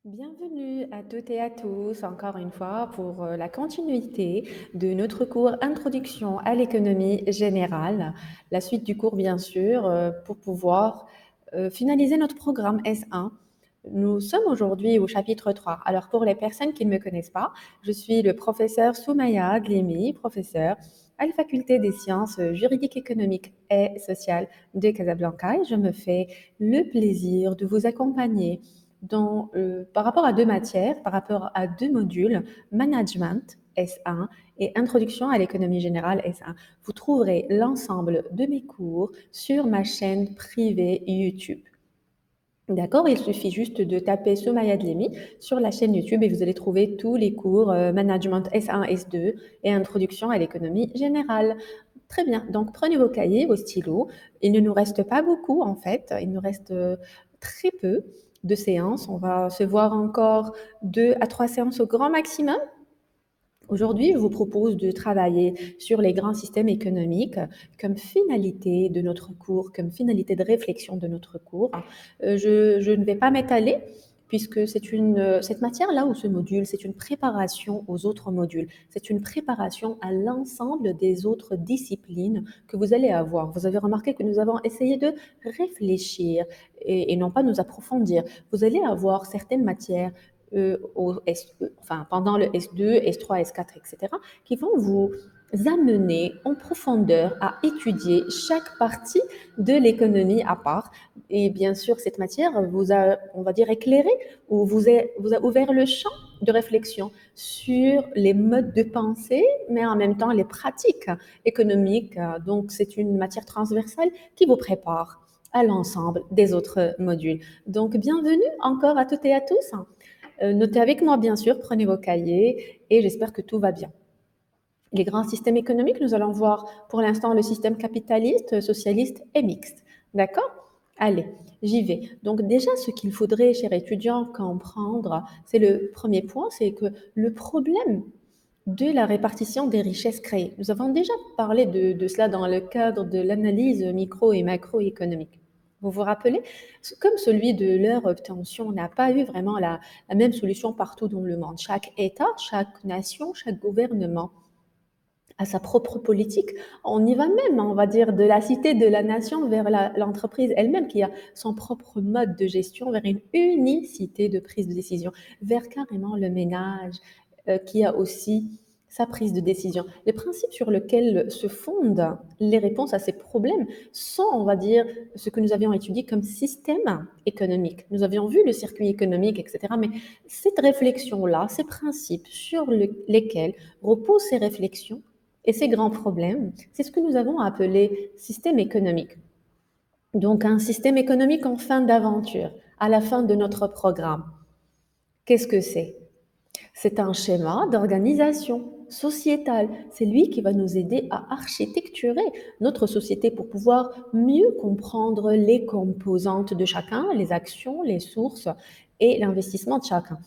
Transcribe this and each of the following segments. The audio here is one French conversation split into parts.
Bienvenue à toutes et à tous, encore une fois, pour la continuité de notre cours Introduction à l'économie générale. La suite du cours, bien sûr, pour pouvoir finaliser notre programme S1. Nous sommes aujourd'hui au chapitre 3. Alors, pour les personnes qui ne me connaissent pas, je suis le professeur Soumaya Glimi, professeur à la faculté des sciences juridiques, économiques et sociales de Casablanca, et je me fais le plaisir de vous accompagner par rapport à deux matières, par rapport à deux modules, Management S1 et Introduction à l'économie générale S1. Vous trouverez l'ensemble de mes cours sur ma chaîne privée YouTube. D'accord? Il suffit juste de taper Soumaya Dlemi sur la chaîne YouTube et vous allez trouver tous les cours Management S1, S2 et Introduction à l'économie générale. Très bien. Donc, prenez vos cahiers, vos stylos. Il ne nous reste pas beaucoup, en fait. Il nous reste très peu de séances. On va se voir encore 2 à 3 séances au grand maximum. Aujourd'hui, je vous propose de travailler sur les grands systèmes économiques comme finalité de notre cours, comme finalité de réflexion de notre cours. Je ne vais pas m'étaler puisque cette matière-là ou ce module, c'est une préparation aux autres modules. C'est une préparation à l'ensemble des autres disciplines que vous allez avoir. Vous avez remarqué que nous avons essayé de réfléchir et non pas nous approfondir. Vous allez avoir certaines matières pendant le S2, S3, S4, etc., qui vont vous amener en profondeur à étudier chaque partie de l'économie à part. Et bien sûr, cette matière vous a, on va dire, éclairé ou vous a ouvert le champ de réflexion sur les modes de pensée, mais en même temps les pratiques économiques. Donc, c'est une matière transversale qui vous prépare à l'ensemble des autres modules. Donc, bienvenue encore à toutes et à tous. Notez avec moi, bien sûr, prenez vos cahiers et j'espère que tout va bien. Les grands systèmes économiques, nous allons voir pour l'instant le système capitaliste, socialiste et mixte. D'accord? Allez, j'y vais. Donc déjà, ce qu'il faudrait, chers étudiants, comprendre, c'est le premier point, c'est que le problème de la répartition des richesses créées. Nous avons déjà parlé de cela dans le cadre de l'analyse micro et macroéconomique. Vous vous rappelez? Comme celui de leur obtention n'a pas eu vraiment la même solution partout dans le monde. Chaque État, chaque nation, chaque gouvernement a sa propre politique. On y va même, on va dire, de la cité de la nation vers l'entreprise elle-même qui a son propre mode de gestion, vers une unicité de prise de décision, vers carrément le ménage qui a aussi sa prise de décision. Les principes sur lesquels se fondent les réponses à ces problèmes sont, on va dire, ce que nous avions étudié comme système économique. Nous avions vu le circuit économique, etc. Mais cette réflexion-là, ces principes sur lesquels reposent ces réflexions, et ces grands problèmes, c'est ce que nous avons appelé système économique. Donc un système économique en fin d'aventure, à la fin de notre programme. Qu'est-ce que c'est? C'est un schéma d'organisation sociétale. C'est lui qui va nous aider à architecturer notre société pour pouvoir mieux comprendre les composantes de chacun, les actions, les sources et l'investissement de chacun.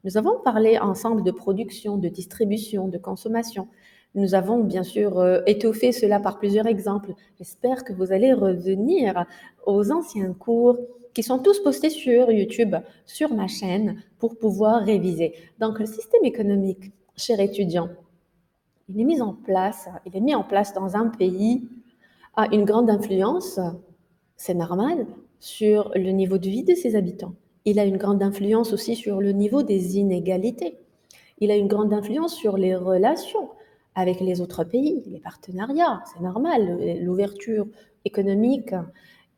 Nous avons parlé ensemble de production, de distribution, de consommation. Nous avons bien sûr étoffé cela par plusieurs exemples. J'espère que vous allez revenir aux anciens cours qui sont tous postés sur YouTube, sur ma chaîne, pour pouvoir réviser. Donc, le système économique, cher étudiant, il est mis en place dans un pays, a une grande influence, c'est normal, sur le niveau de vie de ses habitants. Il a une grande influence aussi sur le niveau des inégalités. Il a une grande influence sur les relations avec les autres pays, les partenariats, c'est normal, l'ouverture économique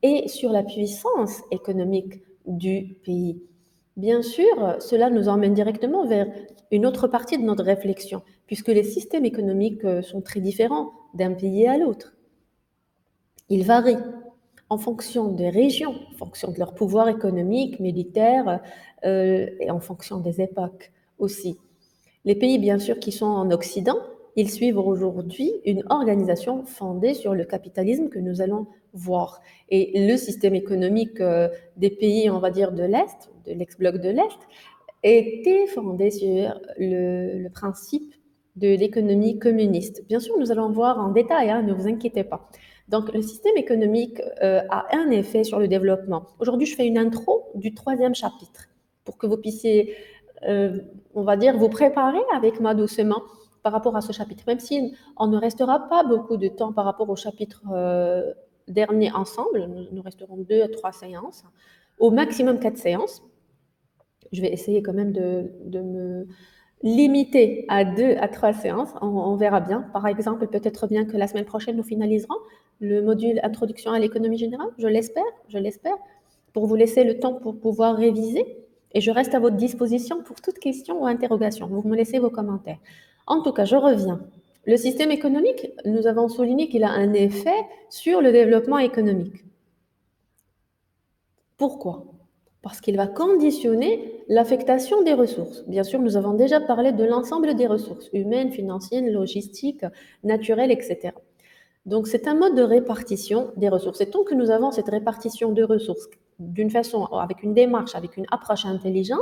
et sur la puissance économique du pays. Bien sûr, cela nous emmène directement vers une autre partie de notre réflexion, puisque les systèmes économiques sont très différents d'un pays à l'autre. Ils varient en fonction des régions, en fonction de leur pouvoir économique, militaire, et en fonction des époques aussi. Les pays, bien sûr, qui sont en Occident, ils suivent aujourd'hui une organisation fondée sur le capitalisme que nous allons voir. Et le système économique des pays, on va dire, de l'Est, de l'ex-bloc de l'Est, était fondé sur le principe de l'économie communiste. Bien sûr, nous allons voir en détail, hein, ne vous inquiétez pas. Donc, le système économique a un effet sur le développement. Aujourd'hui, je fais une intro du troisième chapitre pour que vous puissiez, on va dire, vous préparer avec moi doucement par rapport à ce chapitre, même si on ne restera pas beaucoup de temps par rapport au chapitre dernier ensemble, nous resterons 2 à 3 séances, au maximum 4 séances. Je vais essayer quand même de me limiter à 2 à 3 séances, on verra bien. Par exemple, peut-être bien que la semaine prochaine, nous finaliserons le module Introduction à l'économie générale, je l'espère, pour vous laisser le temps pour pouvoir réviser. Et je reste à votre disposition pour toute question ou interrogation. Vous me laissez vos commentaires. En tout cas, je reviens. Le système économique, nous avons souligné qu'il a un effet sur le développement économique. Pourquoi? Parce qu'il va conditionner l'affectation des ressources. Bien sûr, nous avons déjà parlé de l'ensemble des ressources humaines, financières, logistiques, naturelles, etc. Donc, c'est un mode de répartition des ressources. Et tant que nous avons cette répartition de ressources d'une façon, avec une démarche, avec une approche intelligente,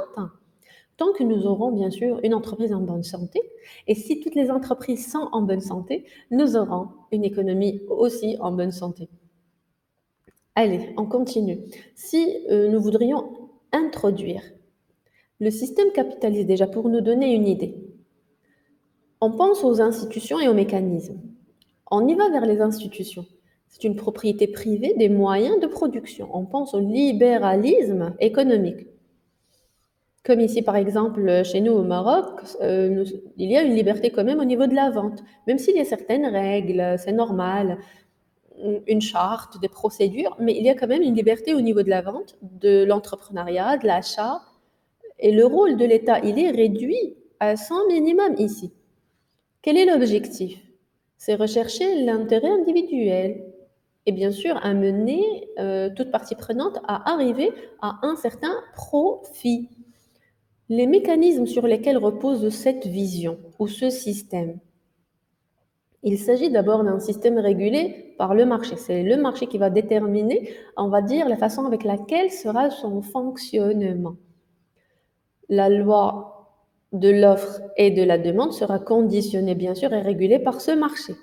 tant que nous aurons bien sûr une entreprise en bonne santé, et si toutes les entreprises sont en bonne santé, nous aurons une économie aussi en bonne santé. Allez, on continue. Si nous voudrions introduire le système capitaliste, déjà pour nous donner une idée, on pense aux institutions et aux mécanismes. On y va vers les institutions. C'est une propriété privée des moyens de production. On pense au libéralisme économique. Comme ici, par exemple, chez nous au Maroc, il y a une liberté quand même au niveau de la vente. Même s'il y a certaines règles, c'est normal, une charte, des procédures, mais il y a quand même une liberté au niveau de la vente, de l'entrepreneuriat, de l'achat. Et le rôle de l'État, il est réduit à son minimum ici. Quel est l'objectif? C'est rechercher l'intérêt individuel et bien sûr amener toute partie prenante à arriver à un certain profit. Les mécanismes sur lesquels repose cette vision ou ce système, il s'agit d'abord d'un système régulé par le marché. C'est le marché qui va déterminer, on va dire, la façon avec laquelle sera son fonctionnement. La loi de l'offre et de la demande sera conditionnée, bien sûr, et régulée par ce marché.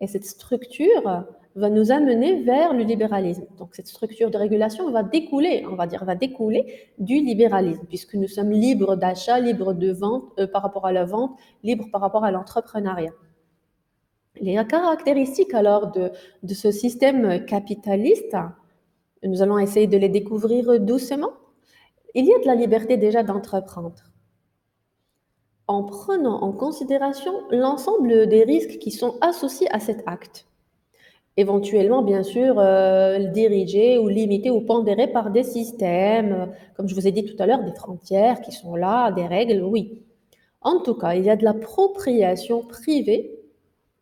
Et cette structure va nous amener vers le libéralisme. Donc, cette structure de régulation va découler, on va dire, va découler du libéralisme, puisque nous sommes libres d'achat, libres de vente par rapport à la vente, libres par rapport à l'entrepreneuriat. Les caractéristiques alors de ce système capitaliste, nous allons essayer de les découvrir doucement. Il y a de la liberté déjà d'entreprendre, en prenant en considération l'ensemble des risques qui sont associés à cet acte. Éventuellement, bien sûr, dirigés ou limités ou pondérés par des systèmes, comme je vous ai dit tout à l'heure, des frontières qui sont là, des règles, oui. En tout cas, il y a de l'appropriation privée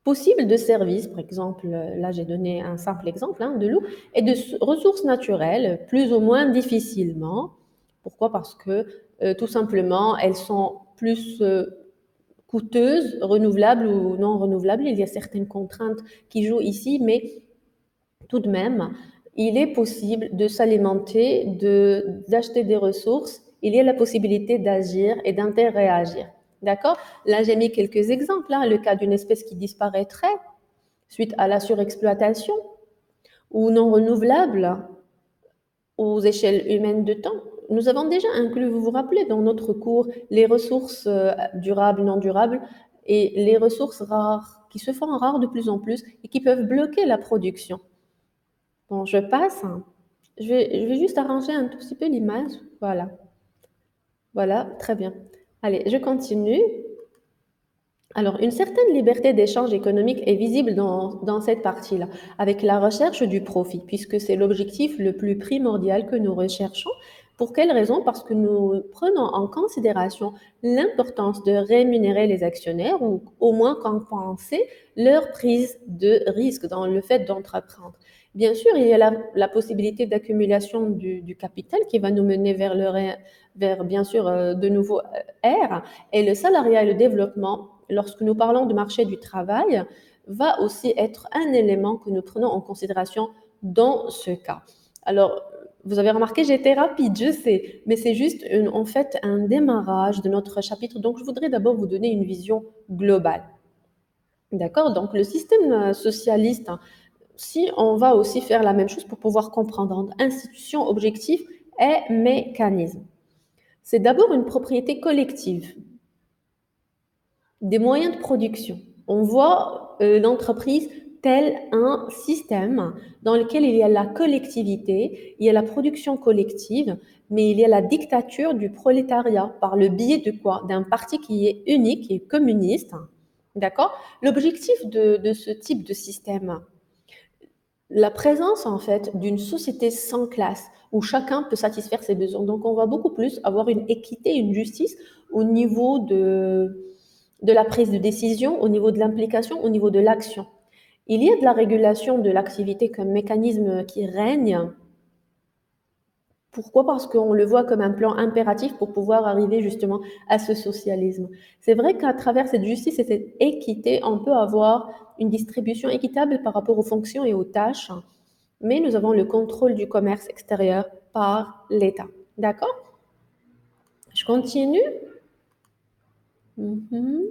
possible de services, par exemple, là j'ai donné un simple exemple de l'eau, et de ressources naturelles, plus ou moins difficilement. Pourquoi? Parce que tout simplement, elles sont plus coûteuses, renouvelables ou non renouvelables. Il y a certaines contraintes qui jouent ici, mais tout de même, il est possible de s'alimenter, d'acheter des ressources. Il y a la possibilité d'agir et d'interréagir. D'accord? Là, j'ai mis quelques exemples. Le cas d'une espèce qui disparaîtrait suite à la surexploitation ou non renouvelable aux échelles humaines de temps. Nous avons déjà inclus, vous vous rappelez, dans notre cours, les ressources durables, non durables et les ressources rares qui se font rares de plus en plus et qui peuvent bloquer la production. Bon, je passe. Je vais juste arranger un tout petit peu l'image. Voilà. Voilà, très bien. Allez, je continue. Alors, une certaine liberté d'échange économique est visible dans cette partie-là, avec la recherche du profit, puisque c'est l'objectif le plus primordial que nous recherchons. Pour quelle raison? Parce que nous prenons en considération l'importance de rémunérer les actionnaires ou au moins compenser leur prise de risque dans le fait d'entreprendre. Bien sûr, il y a la possibilité d'accumulation du capital qui va nous mener vers bien sûr, de nouveaux ères, et le salariat et le développement lorsque nous parlons du marché du travail, va aussi être un élément que nous prenons en considération dans ce cas. Alors, vous avez remarqué, j'ai été rapide, je sais, mais c'est juste en fait un démarrage de notre chapitre. Donc, je voudrais d'abord vous donner une vision globale. D'accord? Donc, le système socialiste, si on va aussi faire la même chose pour pouvoir comprendre institutions, objectifs et mécanismes. C'est d'abord une propriété collective des moyens de production. On voit l'entreprise tel un système dans lequel il y a la collectivité, il y a la production collective, mais il y a la dictature du prolétariat par le biais de quoi? D'un parti qui est unique, qui est communiste. D'accord? L'objectif de ce type de système, la présence en fait d'une société sans classe où chacun peut satisfaire ses besoins. Donc on va beaucoup plus avoir une équité, une justice au niveau de la prise de décision, au niveau de l'implication, au niveau de l'action. Il y a de la régulation de l'activité comme mécanisme qui règne. Pourquoi? Parce qu'on le voit comme un plan impératif pour pouvoir arriver justement à ce socialisme. C'est vrai qu'à travers cette justice et cette équité, on peut avoir une distribution équitable par rapport aux fonctions et aux tâches, mais nous avons le contrôle du commerce extérieur par l'État. D'accord? Je continue. Mhm.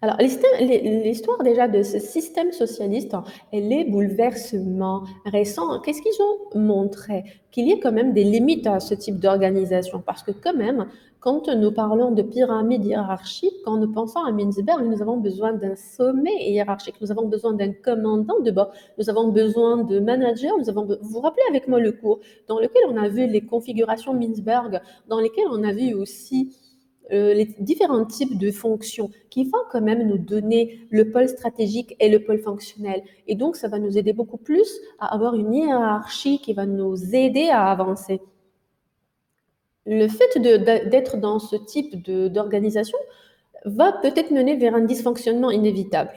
Alors, l'histoire déjà de ce système socialiste et les bouleversements récents, qu'est-ce qu'ils ont montré? Qu'il y ait quand même des limites à ce type d'organisation. Parce que quand même, quand nous parlons de pyramide hiérarchique, quand nous pensons à Mintzberg, nous avons besoin d'un sommet hiérarchique, nous avons besoin d'un commandant de bord, nous avons besoin de managers, vous vous rappelez avec moi le cours dans lequel on a vu les configurations Mintzberg, dans lesquelles on a vu aussi les différents types de fonctions qui vont quand même nous donner le pôle stratégique et le pôle fonctionnel. Et donc, ça va nous aider beaucoup plus à avoir une hiérarchie qui va nous aider à avancer. Le fait d'être dans ce type d'organisation va peut-être mener vers un dysfonctionnement inévitable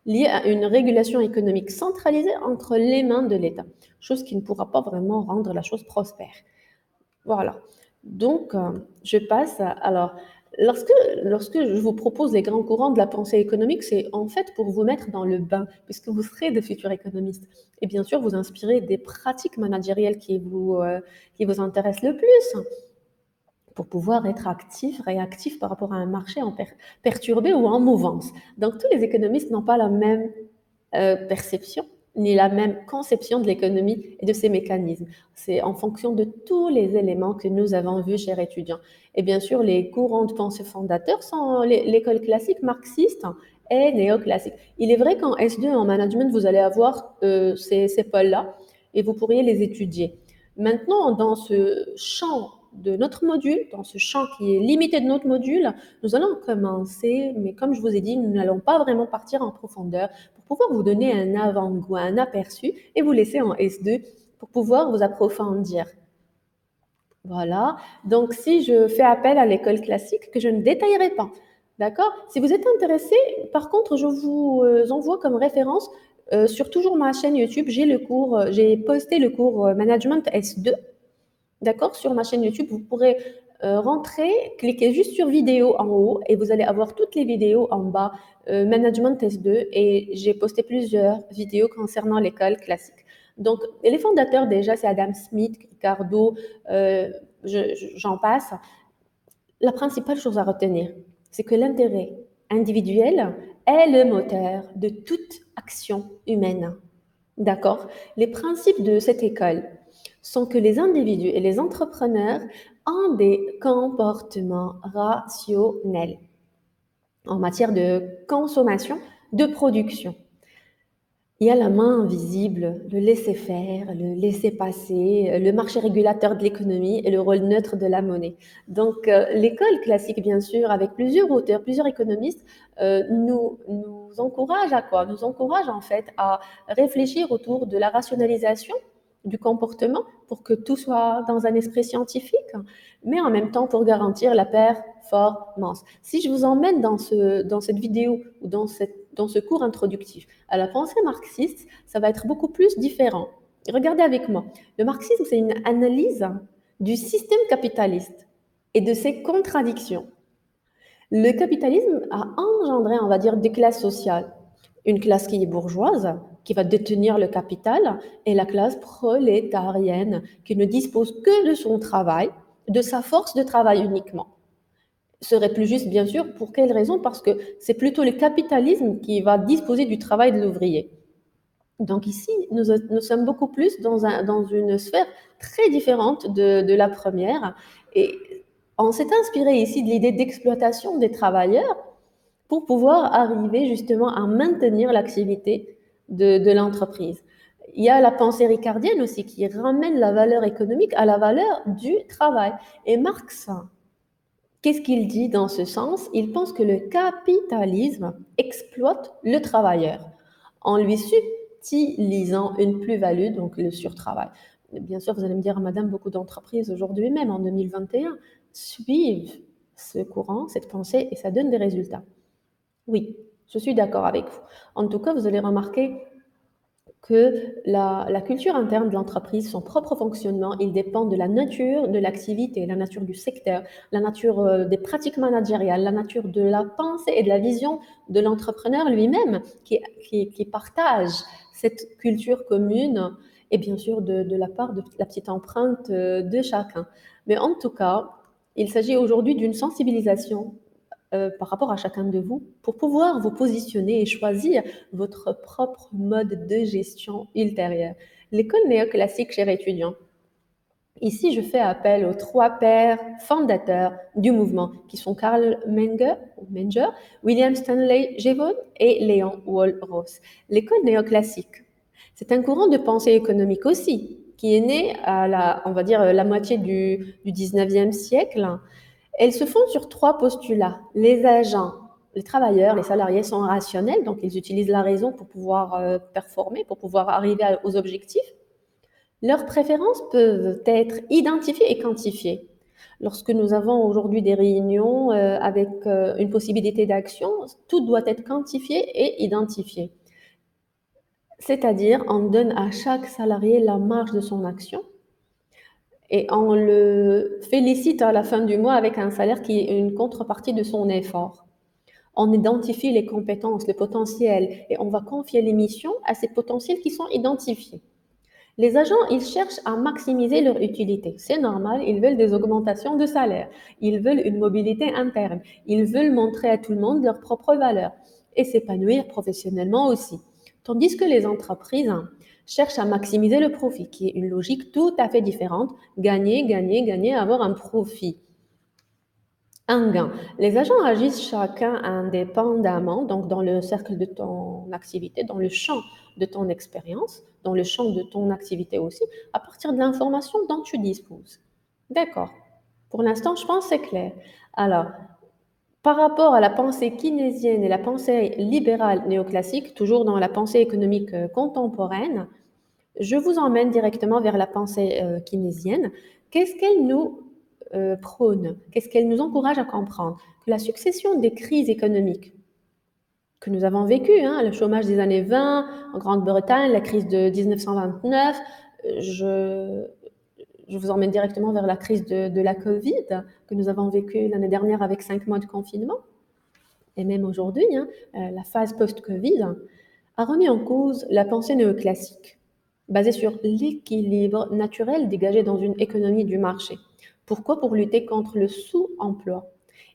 lié à une régulation économique centralisée entre les mains de l'État, chose qui ne pourra pas vraiment rendre la chose prospère. Voilà. Donc, je passe à... Alors, lorsque, lorsque je vous propose les grands courants de la pensée économique, c'est en fait pour vous mettre dans le bain, puisque vous serez de futurs économistes. Et bien sûr, vous inspirer des pratiques managériales qui vous intéressent le plus pour pouvoir être actif, réactif par rapport à un marché perturbé ou en mouvance. Donc, tous les économistes n'ont pas la même perception ni la même conception de l'économie et de ses mécanismes. C'est en fonction de tous les éléments que nous avons vus, chers étudiants. Et bien sûr, les courants de pensée fondateurs sont l'école classique marxiste et néoclassique. Il est vrai qu'en S2, en management, vous allez avoir ces pôles-là et vous pourriez les étudier. Maintenant, dans ce champ de notre module, dans ce champ qui est limité de notre module, nous allons commencer, mais comme je vous ai dit, nous n'allons pas vraiment partir en profondeur pour pouvoir vous donner un avant-goût, un aperçu et vous laisser en S2 pour pouvoir vous approfondir. Voilà. Donc, si je fais appel à l'école classique, que je ne détaillerai pas, d'accord? Si vous êtes intéressé, par contre, je vous envoie comme référence sur toujours ma chaîne YouTube, j'ai posté le cours Management S2. D'accord? Sur ma chaîne YouTube, vous pourrez rentrer, cliquer juste sur vidéo en haut et vous allez avoir toutes les vidéos en bas, Management S2, et j'ai posté plusieurs vidéos concernant l'école classique. Donc, les fondateurs déjà, c'est Adam Smith, Ricardo, euh, j'en passe. La principale chose à retenir, c'est que l'intérêt individuel est le moteur de toute action humaine. D'accord? Les principes de cette école sont que les individus et les entrepreneurs ont des comportements rationnels en matière de consommation, de production. Il y a la main invisible, le laisser-faire, le laisser-passer, le marché régulateur de l'économie et le rôle neutre de la monnaie. Donc, l'école classique, bien sûr, avec plusieurs auteurs, plusieurs économistes, nous encourage à quoi? Nous encourage en fait à réfléchir autour de la rationalisation du comportement pour que tout soit dans un esprit scientifique, mais en même temps pour garantir la performance. Si je vous emmène dans cette vidéo ou dans ce cours introductif à la pensée marxiste, ça va être beaucoup plus différent. Regardez avec moi. Le marxisme, c'est une analyse du système capitaliste et de ses contradictions. Le capitalisme a engendré, on va dire, des classes sociales. Une classe qui est bourgeoise, qui va détenir le capital, et la classe prolétarienne, qui ne dispose que de son travail, de sa force de travail uniquement. Serait plus juste, bien sûr, pour quelle raison? Parce que c'est plutôt le capitalisme qui va disposer du travail de l'ouvrier. Donc ici, nous sommes beaucoup plus dans une sphère très différente de la première. Et On s'est inspiré ici de l'idée d'exploitation des travailleurs pour pouvoir arriver justement à maintenir l'activité de l'entreprise. Il y a la pensée ricardienne aussi qui ramène la valeur économique à la valeur du travail. Et Marx, qu'est-ce qu'il dit dans ce sens? Il pense que le capitalisme exploite le travailleur en lui subtilisant une plus-value, donc le surtravail. Bien sûr, vous allez me dire, Madame, beaucoup d'entreprises aujourd'hui même, en 2021, suivent ce courant, cette pensée, et ça donne des résultats. Oui, je suis d'accord avec vous. En tout cas, vous allez remarquer que la culture interne de l'entreprise, son propre fonctionnement, il dépend de la nature de l'activité, la nature du secteur, la nature des pratiques managériales, la nature de la pensée et de la vision de l'entrepreneur lui-même qui partage cette culture commune et bien sûr de la part de la petite empreinte de chacun. Mais en tout cas, il s'agit aujourd'hui d'une sensibilisation par rapport à chacun de vous pour pouvoir vous positionner et choisir votre propre mode de gestion ultérieur. L'école néoclassique, chers étudiants, ici je fais appel aux trois pères fondateurs du mouvement qui sont Karl Menger, William Stanley Jevons et Léon Wall-Ross. L'école néoclassique, c'est un courant de pensée économique aussi qui est né à on va dire, la moitié du 19e siècle. Elles se fondent sur trois postulats. Les agents, les travailleurs, les salariés sont rationnels, donc ils utilisent la raison pour pouvoir performer, pour pouvoir arriver aux objectifs. Leurs préférences peuvent être identifiées et quantifiées. Lorsque nous avons aujourd'hui des réunions avec une possibilité d'action, tout doit être quantifié et identifié. C'est-à-dire, on donne à chaque salarié la marge de son action et on le félicite à la fin du mois avec un salaire qui est une contrepartie de son effort. On identifie les compétences, le potentiel, et on va confier les missions à ces potentiels qui sont identifiés. Les agents, ils cherchent à maximiser leur utilité. C'est normal, ils veulent des augmentations de salaire, ils veulent une mobilité interne, ils veulent montrer à tout le monde leur propre valeur et s'épanouir professionnellement aussi. Tandis que les entreprises cherchent à maximiser le profit, qui est une logique tout à fait différente. Gagner, gagner, gagner, avoir un profit. Un gain. Les agents agissent chacun indépendamment, donc dans le cercle de ton activité, dans le champ de ton expérience, dans le champ de ton activité aussi, à partir de l'information dont tu disposes. D'accord. Pour l'instant, je pense que c'est clair. Alors, par rapport à la pensée keynésienne et la pensée libérale néoclassique, toujours dans la pensée économique contemporaine, je vous emmène directement vers la pensée keynésienne. Qu'est-ce qu'elle nous prône? Qu'est-ce qu'elle nous encourage à comprendre? Que la succession des crises économiques que nous avons vécues, hein, le chômage des années 20 en Grande-Bretagne, la crise de 1929, je, je vous emmène directement vers la crise de la Covid que nous avons vécue l'année dernière avec 5 mois de confinement, et même aujourd'hui, hein, la phase post-Covid, a remis en cause la pensée néoclassique, basée sur l'équilibre naturel dégagé dans une économie du marché. Pourquoi? Pour lutter contre le sous-emploi.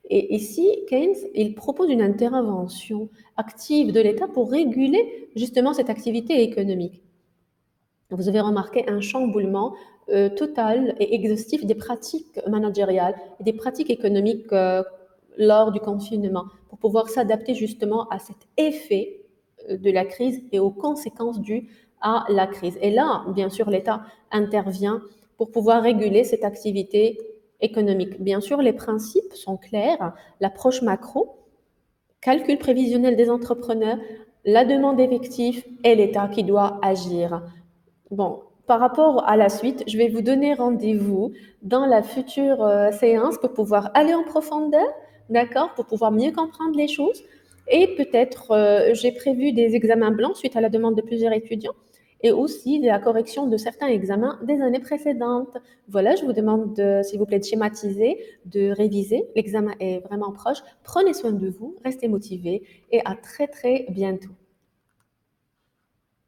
Et ici, Keynes, il propose une intervention active de l'État pour réguler justement cette activité économique. Vous avez remarqué un chamboulement total et exhaustif des pratiques managériales et des pratiques économiques lors du confinement pour pouvoir s'adapter justement à cet effet de la crise et aux conséquences dues à la crise. Et là, bien sûr, l'État intervient pour pouvoir réguler cette activité économique. Bien sûr, les principes sont clairs, l'approche macro, calcul prévisionnel des entrepreneurs, la demande d'effectifs et l'État qui doit agir. Bon, par rapport à la suite, je vais vous donner rendez-vous dans la future séance pour pouvoir aller en profondeur, d'accord, pour pouvoir mieux comprendre les choses. Et peut-être, j'ai prévu des examens blancs suite à la demande de plusieurs étudiants et aussi de la correction de certains examens des années précédentes. Voilà, je vous demande, s'il vous plaît, de schématiser, de réviser. L'examen est vraiment proche. Prenez soin de vous, restez motivés et à très, très bientôt.